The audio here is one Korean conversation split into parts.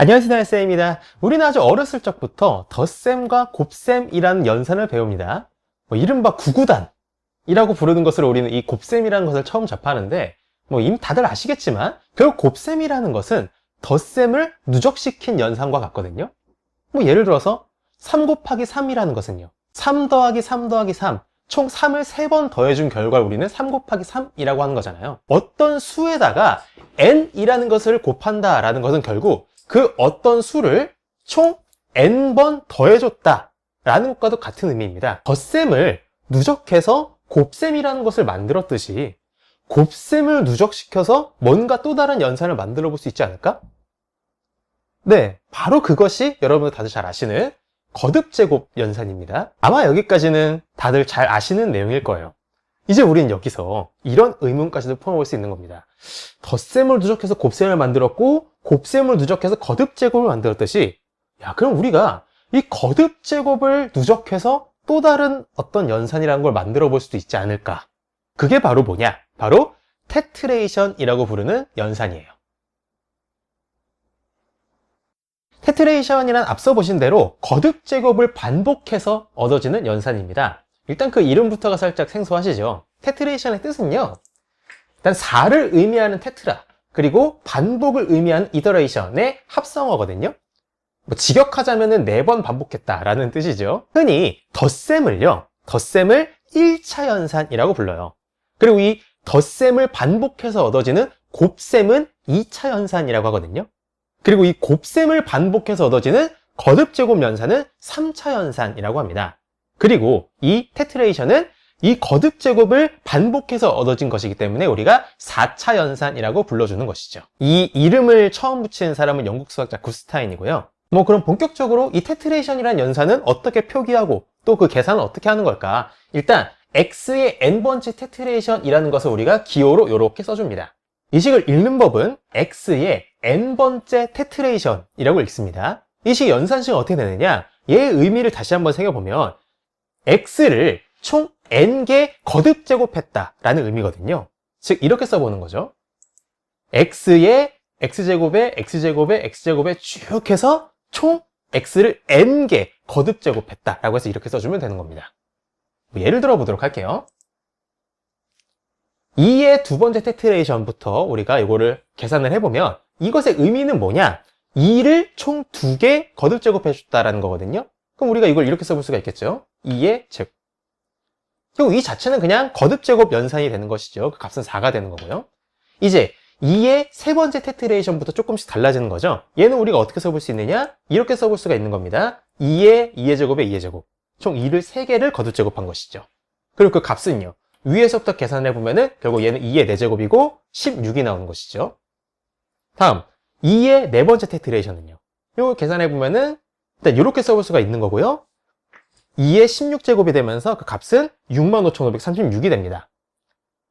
안녕하세요, 쌤입니다. 우리는 아주 어렸을 적부터 덧셈과 곱셈이라는 연산을 배웁니다. 이른바 구구단이라고 부르는 것으로 우리는 이 곱셈이라는 것을 처음 접하는데, 이미 다들 아시겠지만 결국 곱셈이라는 것은 덧셈을 누적시킨 연산과 같거든요. 예를 들어서 3 곱하기 3이라는 것은요, 3 더하기 3 더하기 3, 총 3을 3번 더해준 결과를 우리는 3 곱하기 3이라고 하는 거잖아요. 어떤 수에다가 n이라는 것을 곱한다라는 것은 결국 그 어떤 수를 총 n번 더해줬다 라는 것과도 같은 의미입니다. 덧셈을 누적해서 곱셈이라는 것을 만들었듯이 곱셈을 누적시켜서 뭔가 또 다른 연산을 만들어 볼 수 있지 않을까? 네, 바로 그것이 여러분들 다들 잘 아시는 거듭제곱 연산입니다. 아마 여기까지는 다들 잘 아시는 내용일 거예요. 이제 우리는 여기서 이런 의문까지도 풀어볼 수 있는 겁니다. 덧셈을 누적해서 곱셈을 만들었고 곱셈을 누적해서 거듭제곱을 만들었듯이, 그럼 우리가 이 거듭제곱을 누적해서 또 다른 어떤 연산이라는 걸 만들어 볼 수도 있지 않을까? 그게 바로 뭐냐? 바로 테트레이션이라고 부르는 연산이에요. 테트레이션이란 앞서 보신 대로 거듭제곱을 반복해서 얻어지는 연산입니다. 일단 그 이름부터가 살짝 생소하시죠? 테트레이션의 뜻은요, 일단 4를 의미하는 테트라, 그리고 반복을 의미하는 이터레이션의 합성어거든요. 직역하자면은 4번 반복했다라는 뜻이죠. 흔히 덧셈을 1차 연산이라고 불러요. 그리고 이 덧셈을 반복해서 얻어지는 곱셈은 2차 연산이라고 하거든요. 그리고 이 곱셈을 반복해서 얻어지는 거듭제곱 연산은 3차 연산이라고 합니다. 그리고 이 테트레이션은 이 거듭제곱을 반복해서 얻어진 것이기 때문에 우리가 4차 연산이라고 불러주는 것이죠. 이 이름을 처음 붙인 사람은 영국 수학자 구스타인이고요. 그럼 본격적으로 이 테트레이션이라는 연산은 어떻게 표기하고 또 그 계산은 어떻게 하는 걸까? 일단 x의 n번째 테트레이션이라는 것을 우리가 기호로 이렇게 써줍니다. 이 식을 읽는 법은 x의 n번째 테트레이션이라고 읽습니다. 이 식 연산식은 어떻게 되느냐? 얘의 의미를 다시 한번 새겨보면 x를 총 n개 거듭제곱했다라는 의미거든요. 즉 이렇게 써보는 거죠. x의 x제곱에 x제곱에 x제곱에 쭉 해서 총 x를 n개 거듭제곱했다라고 해서 이렇게 써주면 되는 겁니다. 예를 들어 보도록 할게요. 2의 두 번째 테트레이션부터 우리가 이거를 계산을 해보면 이것의 의미는 뭐냐? 2를 총 2개 거듭제곱해줬다라는 거거든요. 그럼 우리가 이걸 이렇게 써볼 수가 있겠죠. 2의 제곱. 그리고 이 자체는 그냥 거듭제곱 연산이 되는 것이죠. 그 값은 4가 되는 거고요. 이제 2의 세 번째 테트레이션부터 조금씩 달라지는 거죠. 얘는 우리가 어떻게 써볼 수 있느냐? 이렇게 써볼 수가 있는 겁니다. 2의 제곱에 2의 제곱. 총 2를 3개를 거듭제곱한 것이죠. 그리고 그 값은요, 위에서부터 계산해 보면은 결국 얘는 2의 4제곱이고 16이 나오는 것이죠. 다음 2의 네 번째 테트레이션은요, 이거 계산해 보면은 일단 이렇게 써볼 수가 있는 거고요. 2의 16제곱이 되면서 그 값은 65,536이 됩니다.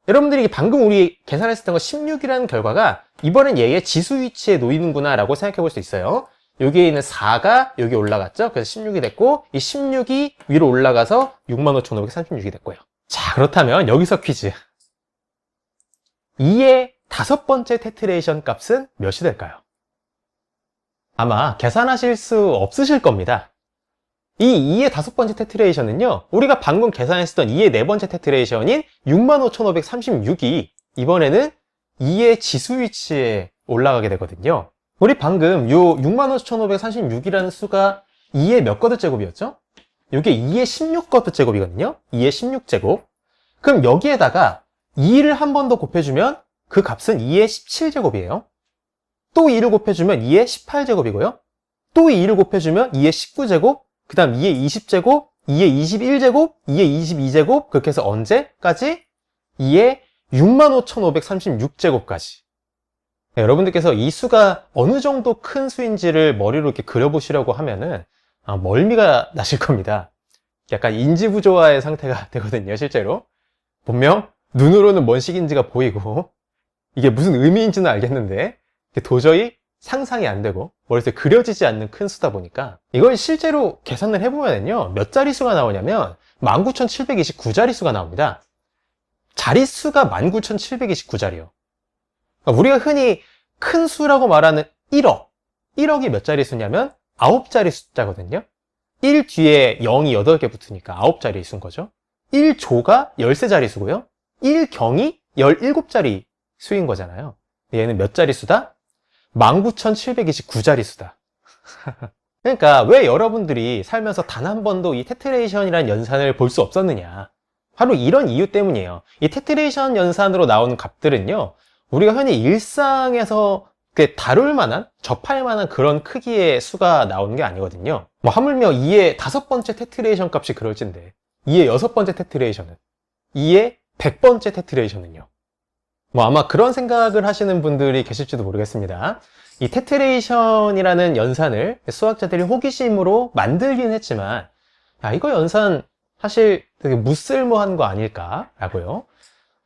여러분들이 방금 우리 계산했었던 거 16이라는 결과가 이번엔 얘의 지수 위치에 놓이는구나 라고 생각해 볼 수 있어요. 여기에 있는 4가 여기 올라갔죠. 그래서 16이 됐고 이 16이 위로 올라가서 65,536이 됐고요. 자, 그렇다면 여기서 퀴즈. 2의 다섯 번째 테트레이션 값은 몇이 될까요? 아마 계산하실 수 없으실 겁니다. 이 2의 다섯 번째 테트레이션은요, 우리가 방금 계산했었던 2의 네 번째 테트레이션인 65,536이 이번에는 2의 지수 위치에 올라가게 되거든요. 우리 방금 요 65,536이라는 수가 2의 몇 거듭제곱이었죠? 이게 2의 16거듭제곱이거든요. 2의 16제곱. 그럼 여기에다가 2를 한 번 더 곱해주면 그 값은 2의 17제곱이에요. 또 2를 곱해주면 2의 18제곱이고요. 또 2를 곱해주면 2의 19제곱, 그 다음 2의 20제곱, 2의 21제곱, 2의 22제곱, 그렇게 해서 언제까지? 2의 65,536제곱까지. 여러분들께서 이 수가 어느 정도 큰 수인지를 머리로 이렇게 그려보시려고 하면은 멀미가 나실 겁니다. 약간 인지부조화의 상태가 되거든요, 실제로. 분명 눈으로는 뭔 식인지가 보이고 이게 무슨 의미인지는 알겠는데 도저히 상상이 안 되고 머릿속에 그려지지 않는 큰 수다 보니까 이걸 실제로 계산을 해보면요, 몇 자릿수가 나오냐면 19,729자릿수가 나옵니다. 자릿수가 19,729자리요. 우리가 흔히 큰 수라고 말하는 1억 1억이 몇 자리 수냐면 9자리 숫자거든요. 1 뒤에 0이 8개 붙으니까 9자리 수인 거죠. 1조가 13자리 수고요. 1경이 17자리 수인 거잖아요. 얘는 몇 자리 수다? 19,729자리 수다. 그러니까 왜 여러분들이 살면서 단 한 번도 이 테트레이션이라는 연산을 볼 수 없었느냐. 바로 이런 이유 때문이에요. 이 테트레이션 연산으로 나오는 값들은요, 우리가 흔히 일상에서 다룰 만한, 접할 만한 그런 크기의 수가 나오는 게 아니거든요. 뭐 하물며 2의 5번째 테트레이션 값이 그럴진데 2의 6번째 테트레이션은, 2의 100번째 테트레이션은요. 뭐 아마 그런 생각을 하시는 분들이 계실지도 모르겠습니다. 이 테트레이션이라는 연산을 수학자들이 호기심으로 만들긴 했지만, 야, 이거 연산 사실 되게 무쓸모한 거 아닐까라고요.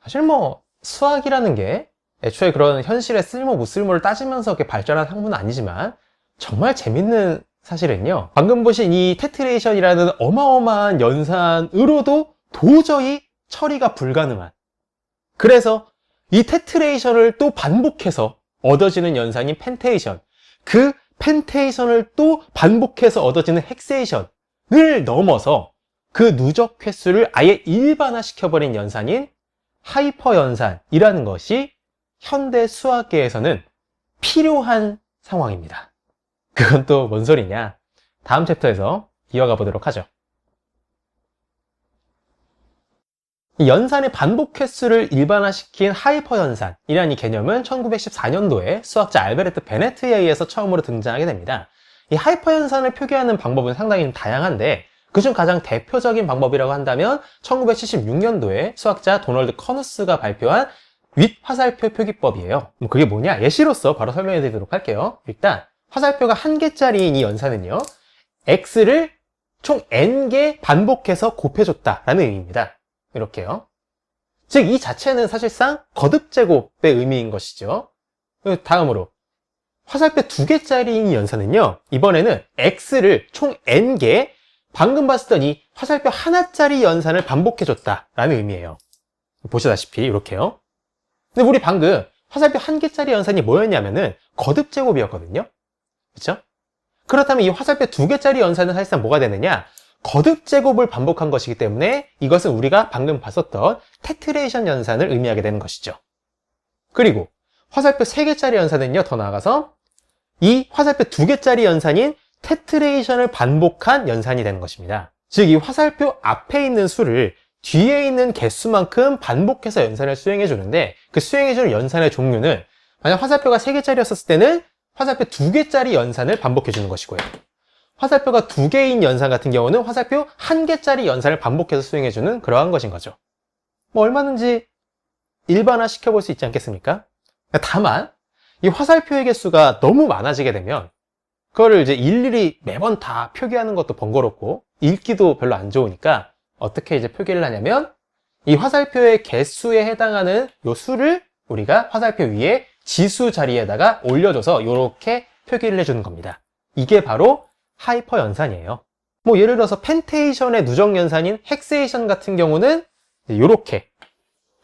사실 뭐 수학이라는 게 애초에 그런 현실의 쓸모 무쓸모를 따지면서 이렇게 발전한 학문은 아니지만, 정말 재밌는 사실은요, 방금 보신 이 테트레이션이라는 어마어마한 연산으로도 도저히 처리가 불가능한, 그래서 이 테트레이션을 또 반복해서 얻어지는 연산인 펜테이션, 그 펜테이션을 또 반복해서 얻어지는 헥세이션을 넘어서 그 누적 횟수를 아예 일반화시켜버린 연산인 하이퍼 연산이라는 것이 현대 수학계에서는 필요한 상황입니다. 그건 또 뭔 소리냐? 다음 챕터에서 이어가 보도록 하죠. 이 연산의 반복 횟수를 일반화시킨 하이퍼 연산이라는 이 개념은 1914년도에 수학자 알베르트 베네트에 의해서 처음으로 등장하게 됩니다. 이 하이퍼 연산을 표기하는 방법은 상당히 다양한데, 그중 가장 대표적인 방법이라고 한다면 1976년도에 수학자 도널드 커누스가 발표한 윗 화살표 표기법이에요. 그게 뭐냐? 예시로서 바로 설명해 드리도록 할게요. 일단 화살표가 1개짜리인 이 연산은요, x를 총 n개 반복해서 곱해줬다라는 의미입니다. 이렇게요. 즉, 이 자체는 사실상 거듭제곱의 의미인 것이죠. 다음으로 화살표 2개짜리인 연산은요, 이번에는 x를 총 n개, 방금 봤던 이 화살표 하나짜리 연산을 반복해줬다라는 의미예요. 보시다시피 이렇게요. 근데 우리 방금 화살표 1개짜리 연산이 뭐였냐면은 거듭제곱이었거든요. 그렇죠? 그렇다면 이 화살표 2개짜리 연산은 사실상 뭐가 되느냐? 거듭제곱을 반복한 것이기 때문에 이것은 우리가 방금 봤었던 테트레이션 연산을 의미하게 되는 것이죠. 그리고 화살표 3개짜리 연산은요, 더 나아가서 이 화살표 2개짜리 연산인 테트레이션을 반복한 연산이 되는 것입니다. 즉, 이 화살표 앞에 있는 수를 뒤에 있는 개수만큼 반복해서 연산을 수행해 주는데, 그 수행해 주는 연산의 종류는 만약 화살표가 3개짜리였을 때는 화살표 2개짜리 연산을 반복해 주는 것이고요. 화살표가 2개인 연산 같은 경우는 화살표 1개짜리 연산을 반복해서 수행해 주는 그러한 것인 거죠. 뭐 얼마든지 일반화 시켜볼 수 있지 않겠습니까? 다만 이 화살표의 개수가 너무 많아지게 되면 그거를 이제 일일이 매번 다 표기하는 것도 번거롭고 읽기도 별로 안 좋으니까 어떻게 이제 표기를 하냐면, 이 화살표의 개수에 해당하는 요 수를 우리가 화살표 위에 지수 자리에다가 올려줘서 이렇게 표기를 해주는 겁니다. 이게 바로 하이퍼 연산이에요. 뭐 예를 들어서 펜테이션의 누적 연산인 헥세이션 같은 경우는 이렇게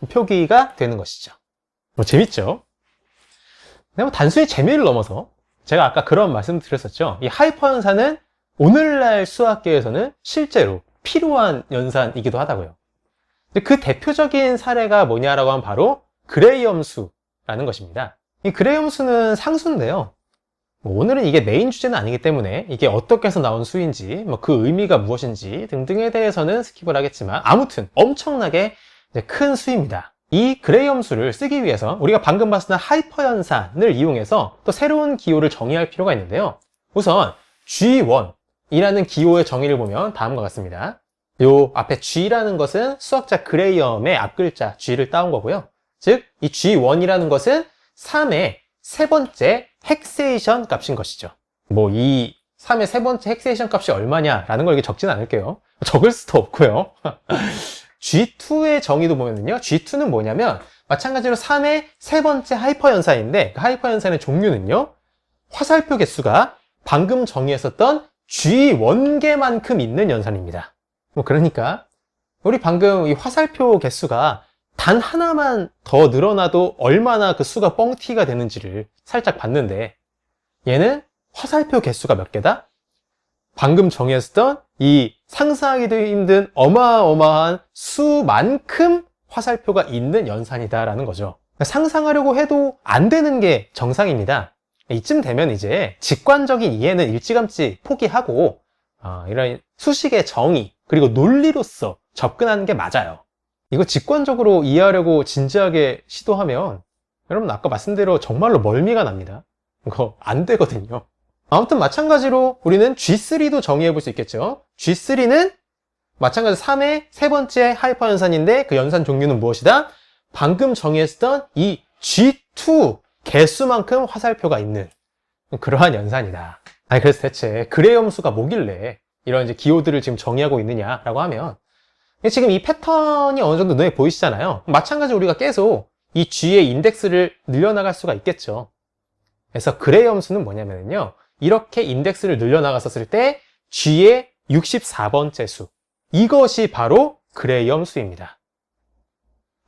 표기가 되는 것이죠. 뭐 재밌죠? 근데 뭐 단순히 재미를 넘어서 제가 아까 그런 말씀 드렸었죠. 이 하이퍼 연산은 오늘날 수학계에서는 실제로 필요한 연산이기도 하다고요. 근데 그 대표적인 사례가 뭐냐라고 하면 바로 그레이엄 수라는 것입니다. 이 그레이엄 수는 상수인데요. 오늘은 이게 메인 주제는 아니기 때문에 이게 어떻게 해서 나온 수인지, 그 의미가 무엇인지 등등에 대해서는 스킵을 하겠지만, 아무튼 엄청나게 큰 수입니다. 이 그레이엄 수를 쓰기 위해서 우리가 방금 봤던 하이퍼 연산을 이용해서 또 새로운 기호를 정의할 필요가 있는데요. 우선 G1이라는 기호의 정의를 보면 다음과 같습니다. 요 앞에 G라는 것은 수학자 그레이엄의 앞글자 G를 따온 거고요. 즉, 이 G1이라는 것은 3의 세 번째 헥세이션 값인 것이죠. 뭐 이 3의 세 번째 헥세이션 값이 얼마냐라는 걸 이렇게 적진 않을게요. 적을 수도 없고요. G2의 정의도 보면요, G2는 뭐냐면 마찬가지로 3의 세 번째 하이퍼 연산인데, 그 하이퍼 연산의 종류는요, 화살표 개수가 방금 정의했었던 G1개만큼 있는 연산입니다. 뭐 그러니까 우리 방금 이 화살표 개수가 단 하나만 더 늘어나도 얼마나 그 수가 뻥튀기가 되는지를 살짝 봤는데, 얘는 화살표 개수가 몇 개다? 방금 정했던 이 상상하기도 힘든 어마어마한 수만큼 화살표가 있는 연산이다라는 거죠. 상상하려고 해도 안 되는 게 정상입니다. 이쯤 되면 이제 직관적인 이해는 일찌감치 포기하고 이런 수식의 정의 그리고 논리로서 접근하는 게 맞아요. 이거 직관적으로 이해하려고 진지하게 시도하면 여러분 아까 말씀대로 정말로 멀미가 납니다. 이거 안 되거든요. 아무튼 마찬가지로 우리는 G3도 정의해 볼 수 있겠죠. G3는 마찬가지 3의 세 번째 하이퍼 연산인데 그 연산 종류는 무엇이다? 방금 정의했던 이 G2 개수만큼 화살표가 있는 그러한 연산이다. 그래서 대체 그레이 함수가 뭐길래 이런 이제 기호들을 지금 정의하고 있느냐라고 하면 지금 이 패턴이 어느 정도 눈에 보이시잖아요. 마찬가지로 우리가 계속 이 G의 인덱스를 늘려나갈 수가 있겠죠. 그래서 그레이 함수는 뭐냐면요. 이렇게 인덱스를 늘려나갔었을 때 G의 64번째 수. 이것이 바로 그레이 함수입니다.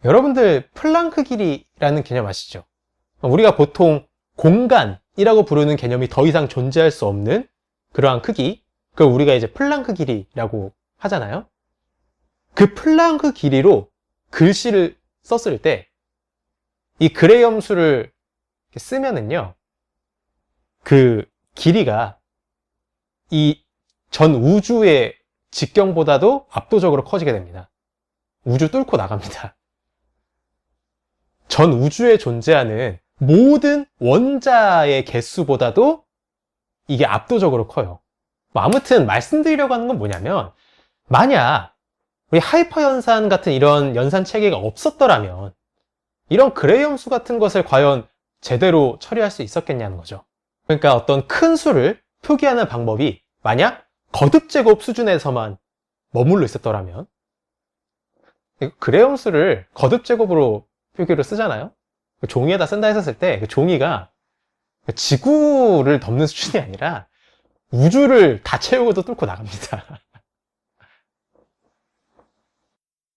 여러분들 플랑크 길이라는 개념 아시죠? 우리가 보통 공간이라고 부르는 개념이 더 이상 존재할 수 없는 그러한 크기, 그걸 우리가 이제 플랑크 길이라고 하잖아요. 그 플랑크 길이로 글씨를 썼을 때 이 그레이 함수를 쓰면은요, 그 길이가 이 전 우주의 직경보다도 압도적으로 커지게 됩니다. 우주 뚫고 나갑니다. 전 우주에 존재하는 모든 원자의 개수보다도 이게 압도적으로 커요. 아무튼 말씀드리려고 하는 건 뭐냐면, 만약 우리 하이퍼 연산 같은 이런 연산 체계가 없었더라면 이런 그레이 함수 같은 것을 과연 제대로 처리할 수 있었겠냐는 거죠. 그러니까 어떤 큰 수를 표기하는 방법이 만약 거듭제곱 수준에서만 머물러 있었더라면, 그레이 함수를 거듭제곱으로 표기를 쓰잖아요. 종이에다 쓴다 했었을 때 그 종이가 지구를 덮는 수준이 아니라 우주를 다 채우고도 뚫고 나갑니다.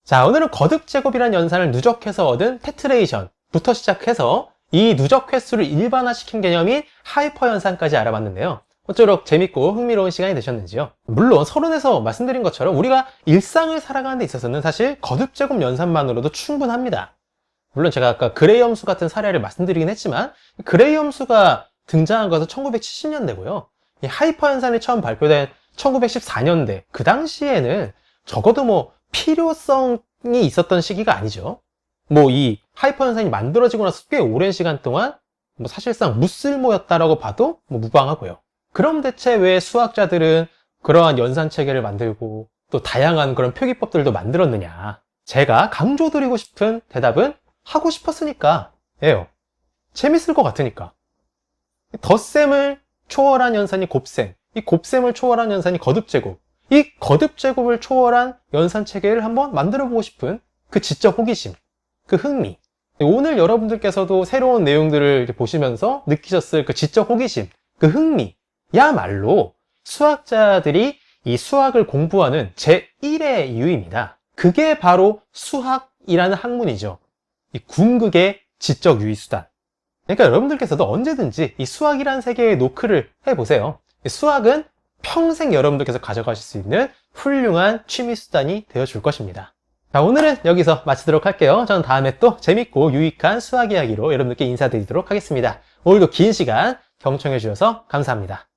자, 오늘은 거듭제곱이라는 연산을 누적해서 얻은 테트레이션부터 시작해서 이 누적 횟수를 일반화시킨 개념인 하이퍼 연산까지 알아봤는데요. 어쩌록 재밌고 흥미로운 시간이 되셨는지요? 물론 서론에서 말씀드린 것처럼 우리가 일상을 살아가는 데 있어서는 사실 거듭제곱 연산만으로도 충분합니다. 물론 제가 아까 그레이 함수 같은 사례를 말씀드리긴 했지만 그레이 함수가 등장한 것은 1970년대고요. 이 하이퍼 연산이 처음 발표된 1914년대, 그 당시에는 적어도 뭐 필요성이 있었던 시기가 아니죠. 뭐 이 하이퍼 연산이 만들어지고 나서 꽤 오랜 시간 동안 뭐 사실상 무쓸모였다라고 봐도 뭐 무방하고요. 그럼 대체 왜 수학자들은 그러한 연산 체계를 만들고 또 다양한 그런 표기법들도 만들었느냐? 제가 강조드리고 싶은 대답은 하고 싶었으니까 예요. 재밌을 것 같으니까. 덧셈을 초월한 연산이 곱셈, 이 곱셈을 초월한 연산이 거듭제곱, 이 거듭제곱을 초월한 연산 체계를 한번 만들어보고 싶은 그 지적 호기심, 그 흥미. 오늘 여러분들께서도 새로운 내용들을 이렇게 보시면서 느끼셨을 그 지적 호기심, 그 흥미야말로 수학자들이 이 수학을 공부하는 제1의 이유입니다. 그게 바로 수학이라는 학문이죠. 이 궁극의 지적 유의수단. 그러니까 여러분들께서도 언제든지 이 수학이라는 세계에 노크를 해보세요. 수학은 평생 여러분들께서 가져가실 수 있는 훌륭한 취미수단이 되어줄 것입니다. 자, 오늘은 여기서 마치도록 할게요. 저는 다음에 또 재밌고 유익한 수학 이야기로 여러분들께 인사드리도록 하겠습니다. 오늘도 긴 시간 경청해 주셔서 감사합니다.